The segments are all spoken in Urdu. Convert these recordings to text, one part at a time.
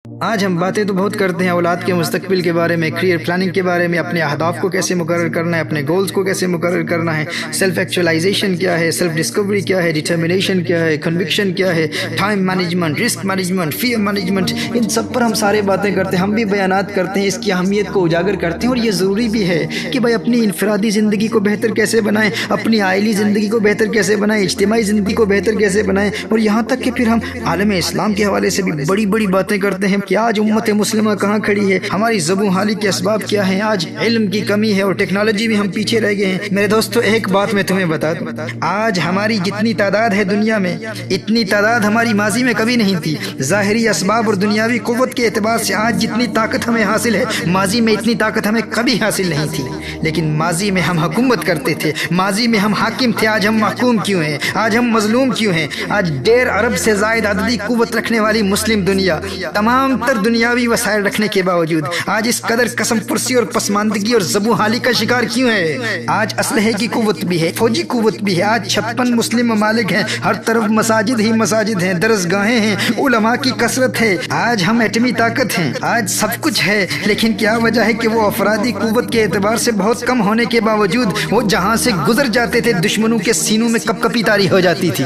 آج ہم باتیں تو بہت کرتے ہیں اولاد کے مستقبل کے بارے میں، کریئر پلاننگ کے بارے میں، اپنے اہداف کو کیسے مقرر کرنا ہے، اپنے گولز کو کیسے مقرر کرنا ہے، سیلف ایکچولائزیشن کیا ہے، سیلف ڈسکوری کیا ہے، ڈٹرمنیشن کیا ہے، کنوکشن کیا ہے، time management, risk management, fear management, ان سب پر ہم سارے باتیں کرتے ہیں، ہم بھی بیانات کرتے ہیں، اس کی اہمیت کو اجاگر کرتے ہیں۔ اور یہ ضروری بھی ہے کہ بھائی اپنی انفرادی زندگی کو بہتر کیسے بنائیں، اپنی عائلی زندگی کو بہتر کیسے بنائیں، اجتماعی زندگی کو بہتر کیسے بنائیں، اور یہاں تک کہ پھر ہم عالم اسلام کے حوالے سے بھی بڑی بڑی باتیں کرتے ہیں کہ آج امت مسلمہ کہاں کھڑی ہے، ہماری زبوں حالی کے اسباب کیا ہیں، آج علم کی کمی ہے اور ٹیکنالوجی میں ہم پیچھے رہ گئے ہیں۔ میرے دوستو ایک بات میں تمہیں بتا دوں، آج ہماری جتنی تعداد ہے دنیا میں، اتنی تعداد ہماری ماضی میں کبھی نہیں تھی۔ ظاہری اسباب اور دنیاوی قوت کے اعتبار سے آج جتنی طاقت ہمیں حاصل ہے، ماضی میں اتنی طاقت ہمیں کبھی حاصل نہیں تھی۔ لیکن ماضی میں ہم حکومت کرتے تھے، ماضی میں ہم حاکم تھے، آج ہم محکوم کیوں ہیں، آج ہم مظلوم کیوں ہیں؟ آج 1.5 ارب سے زائد عددی قوت رکھنے والی مسلم دنیا، تمام تر دنیاوی وسائل رکھنے کے باوجود آج اس قدر قسم پرسی اور پسماندگی اور زبوں حالی کا شکار کیوں ہے؟ آج اسلحے کی قوت بھی ہے، فوجی قوت بھی ہے، آج 56 مسلم ممالک ہیں، ہر طرف مساجد ہی مساجد ہیں، درسگاہیں ہیں، علماء کی کثرت ہے، آج ہم ایٹمی طاقت ہیں، آج سب کچھ ہے۔ لیکن کیا وجہ ہے کہ وہ افرادی قوت کے اعتبار سے بہت کم ہونے کے باوجود وہ جہاں سے گزر جاتے تھے دشمنوں کے سینوں میں کپ کپی طاری ہو جاتی تھی،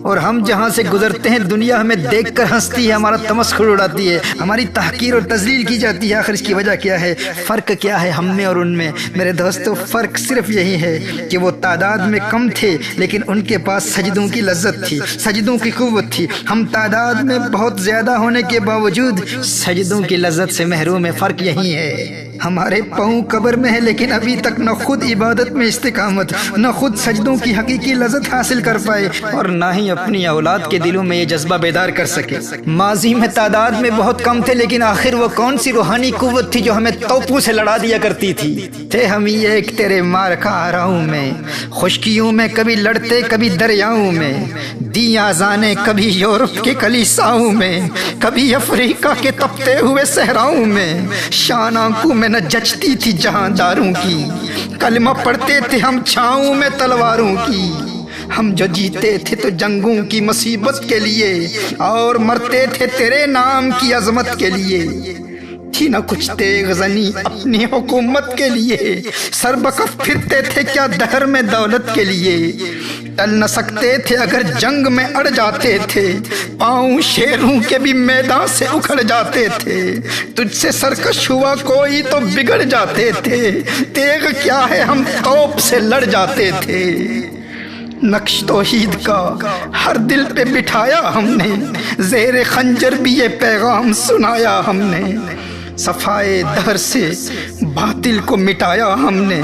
اور ہم جہاں سے گزرتے ہیں دنیا ہمیں دیکھ کر ہنستی ہے، ہمارا تمسخر اڑاتی ہے، ہماری تحقیر اور تذلیل کی جاتی ہے۔ آخر اس کی وجہ کیا ہے؟ فرق کیا ہے ہم میں اور ان میں؟ میرے دوستو فرق صرف یہی ہے کہ وہ تعداد میں کم تھے لیکن ان کے پاس سجدوں کی لذت تھی، سجدوں کی قوت تھی۔ ہم تعداد میں بہت زیادہ ہونے کے باوجود سجدوں کی لذت سے محروم ہے۔ فرق یہی ہے، ہمارے پاؤں قبر میں ہے لیکن ابھی تک نہ خود عبادت میں استقامت، نہ خود سجدوں کی حقیقی لذت حاصل کر پائے، اور نہ ہی اپنی اولاد کے دلوں میں یہ جذبہ بیدار کر سکے۔ ماضی میں تعداد میں بہت کم تھے لیکن آخر وہ کون سی روحانی قوت تھی جو ہمیں توپوں سے لڑا دیا کرتی تھی؟ تھے ہم ایک تیرے مار کا آراؤں میں، خشکیوں میں کبھی لڑتے کبھی دریاؤں میں، دی آزانے کبھی یورپ کے کلیساؤں میں، کبھی افریقہ کے تپتے ہوئے صحراؤں میں، شان آنکھوں میں نہ جچتی تھی جہاں داروں کی، کلمہ پڑھتے تھے ہم چھاؤں میں تلواروں کی۔ ہم جو جیتے تھے تو جنگوں کی مصیبت کے لیے، اور مرتے تھے تیرے نام کی عظمت کے لیے۔ تھی نہ کچھ تیغ زنی اپنی حکومت کے لیے، سر بکف پھرتے تھے کیا دہر میں دولت کے لیے۔ ٹل نہ سکتے تھے اگر جنگ میں اڑ جاتے تھے، پاؤں شیروں کے بھی میدان سے اکھڑ جاتے تھے۔ تجھ سے سرکش ہوا کوئی تو بگڑ جاتے تھے، تیغ کیا ہے ہم توپ سے لڑ جاتے تھے۔ نقش توحید کا ہر دل پہ بٹھایا ہم نے، زیر خنجر بھی یہ پیغام سنایا ہم نے۔ صفائے دہر سے باطل کو مٹایا ہم نے،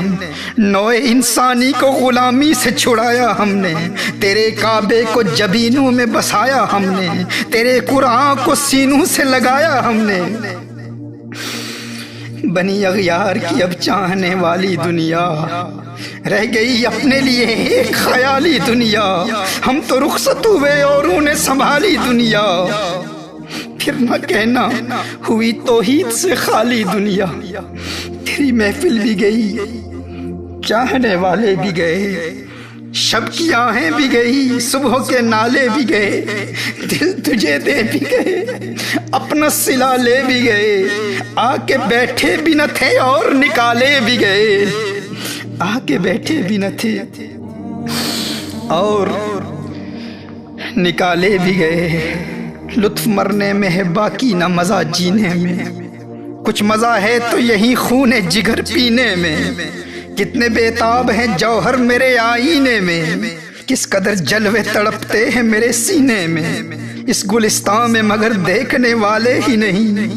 نوع انسانی کو غلامی سے چھڑایا ہم نے۔ تیرے کعبے کو جبینوں میں بسایا ہم نے، تیرے قرآن کو سینوں سے لگایا ہم نے۔ بنی اغیار کی اب چاہنے والی دنیا، رہ گئی اپنے لیے ایک خیالی دنیا۔ ہم تو رخصت ہوئے اور انہیں سنبھالی دنیا، پھر نہ کہنا ہوئی توحید سے خالی دنیا۔ تیری محفل بھی گئی، چاہنے والے بھی گئے، شب کی آہیں بھی گئی، صبح کے نالے بھی گئے، دل تجھے دے بھی گئے، اپنا صلہ لے بھی گئے، آ کے بیٹھے بھی نہ تھے اور نکالے بھی گئے، آ کے بیٹھے بھی نہ تھے اور نکالے بھی گئے۔ لطف مرنے میں ہے باقی نہ مزہ جینے میں، کچھ مزہ ہے تو یہی خون جگر پینے میں۔ کتنے بےتاب ہیں جوہر میرے آئینے میں، کس قدر جلوے تڑپتے ہیں میرے سینے میں۔ اس گلستان میں مگر دیکھنے والے ہی نہیں،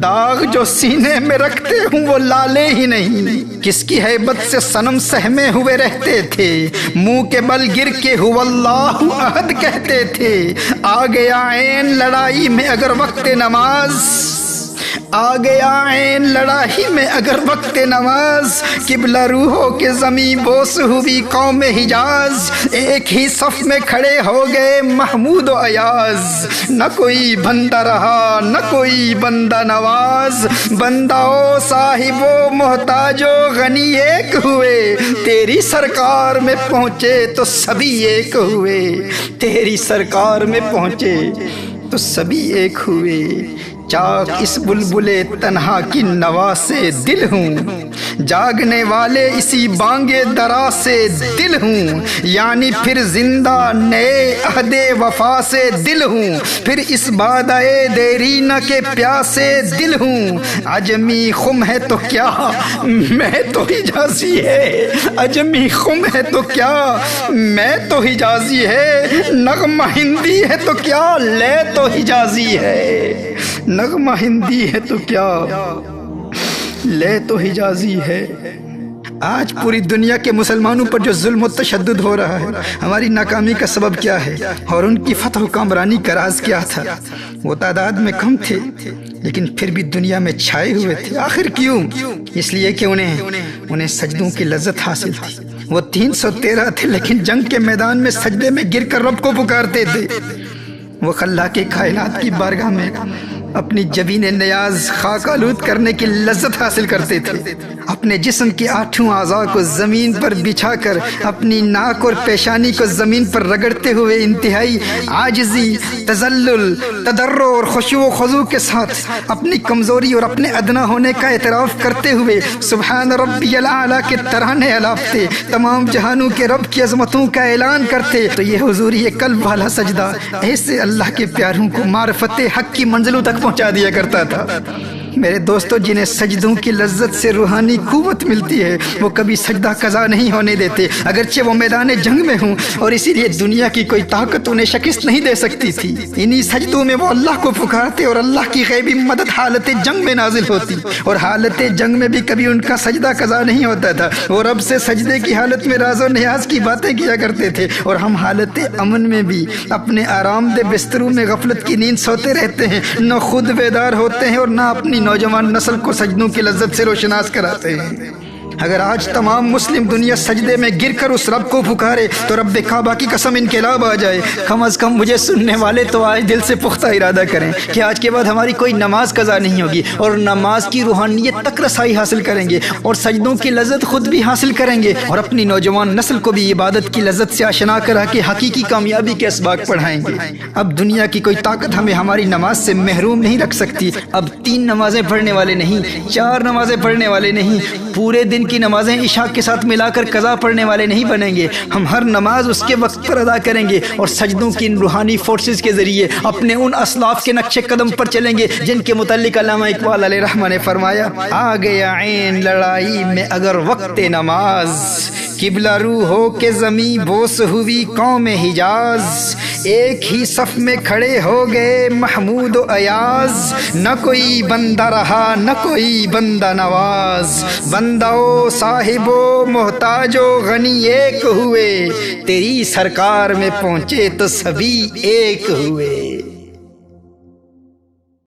داغ جو سینے میں رکھتے ہوں وہ لالے ہی نہیں۔ کس کی ہیبت سے صنم سہمے ہوئے رہتے تھے، منہ کے بل گر کے ہو اللہ احد کہتے تھے۔ آ گیا عین لڑائی میں اگر وقت نماز، آ گیا عین لڑائی میں اگر وقت نماز، قبلہ روحوں کے زمین بوس ہوئی قوم حجاز، ایک ہی صف میں کھڑے ہو گئے محمود و ایاز۔ نہ کوئی بندہ رہا نہ کوئی بندہ نواز، بندہ و صاحب و محتاج و غنی ایک ہوئے، تیری سرکار میں پہنچے تو سبھی ایک ہوئے، تیری سرکار میں پہنچے تو سبھی ایک ہوئے۔ چاک اس بلبلے تنہا کی نوا سے دل ہوں، جاگنے والے اسی بانگے درا سے دل ہوں، یعنی پھر زندہ نئے عہد وفا سے دل ہوں، پھر اس بادئے دیرینہ کے پیاسے دل ہوں۔ عجمی خم ہے تو کیا میں تو حجازی ہے، عجمی خم ہے تو کیا میں تو حجازی ہے، نغمہ ہندی ہے تو کیا لے تو حجازی ہے، نغمہ ہندی ہے تو کیا لے تو حجازی ہے۔ آج پوری دنیا کے مسلمانوں پر جو ظلم و تشدد ہو رہا ہے، ہماری ناکامی کا سبب کیا ہے اور ان کی فتح و کامرانی کا راز کیا تھا؟ وہ تعداد میں کم تھے لیکن پھر بھی دنیا میں چھائے ہوئے تھے۔ آخر کیوں؟ اس لیے کہ انہیں سجدوں کی لذت حاصل تھی۔ وہ 313 تھے لیکن جنگ کے میدان میں سجدے میں گر کر رب کو پکارتے تھے۔ وہ خلاق کائنات کی بارگاہ میں اپنی جبین نیاز خاک آلود کرنے کی لذت حاصل کرتے تھے۔ اپنے جسم کے 8 اعضاء کو زمین پر بچھا کر اپنی ناک اور پیشانی کو زمین پر رگڑتے ہوئے انتہائی عاجزی، تذلل، تضرع اور خشوع و خضوع کے ساتھ اپنی کمزوری اور اپنے ادنا ہونے کا اعتراف کرتے ہوئے سبحان ربی الاعلیٰ کے ترانے الاپتے، تمام جہانوں کے رب کی عظمتوں کا اعلان کرتے۔ تو یہ حضوری قلب والا سجدہ ایسے اللہ کے پیاروں کو معرفت حق کی منزلوں تک پہنچا دیا کرتا تھا۔ میرے دوستو، جنہیں سجدوں کی لذت سے روحانی قوت ملتی ہے وہ کبھی سجدہ قضا نہیں ہونے دیتے، اگرچہ وہ میدان جنگ میں ہوں، اور اسی لیے دنیا کی کوئی طاقت انہیں شکست نہیں دے سکتی تھی۔ انہی سجدوں میں وہ اللہ کو پکارتے اور اللہ کی غیبی مدد حالت جنگ میں نازل ہوتی، اور حالت جنگ میں بھی کبھی ان کا سجدہ قضا نہیں ہوتا تھا۔ وہ رب سے سجدے کی حالت میں راز و نیاز کی باتیں کیا کرتے تھے، اور ہم حالت امن میں بھی اپنے آرام دہ بستروں میں غفلت کی نیند سوتے رہتے ہیں، نہ خود بیدار ہوتے ہیں اور نہ اپنی نوجوان نسل کو سجدوں کی لذت سے روشناس کراتے ہیں۔ اگر آج تمام مسلم دنیا سجدے میں گر کر اس رب کو پکارے تو رب کعبہ کی قسم انقلاب آ جائے۔ کم از کم مجھے سننے والے تو آج دل سے پختہ ارادہ کریں کہ آج کے بعد ہماری کوئی نماز قضا نہیں ہوگی، اور نماز کی روحانیت تک رسائی حاصل کریں گے، اور سجدوں کی لذت خود بھی حاصل کریں گے، اور اپنی نوجوان نسل کو بھی عبادت کی لذت سے آشنا کرا کے حقیقی کامیابی کے اسباق پڑھائیں گے۔ اب دنیا کی کوئی طاقت ہمیں ہماری نماز سے محروم نہیں رکھ سکتی۔ اب 3 نمازیں پڑھنے والے نہیں، 4 نمازیں پڑھنے والے نہیں، پورے دن کی نمازیں عشاء کے ساتھ ملا کر قضا پڑھنے والے نہیں بنیں گے۔ ہم ہر نماز اس کے وقت پر ادا کریں گے، اور سجدوں کی ان روحانی فورسز کے ذریعے اپنے ان اسلاف کے نقش قدم پر چلیں گے جن کے متعلق علامہ اقبال علیہ رحمہ نے فرمایا، آ گیا عین لڑائی میں اگر وقت نماز، قبلہ رو ہو کے زمین بوس ہوئی قوم حجاز، ایک ہی صف میں کھڑے ہو گئے محمود و ایاز، نہ کوئی بندہ رہا نہ کوئی بندہ نواز، بندہ و صاحب و محتاج و غنی ایک ہوئے، تیری سرکار میں پہنچے تو سبھی ایک ہوئے۔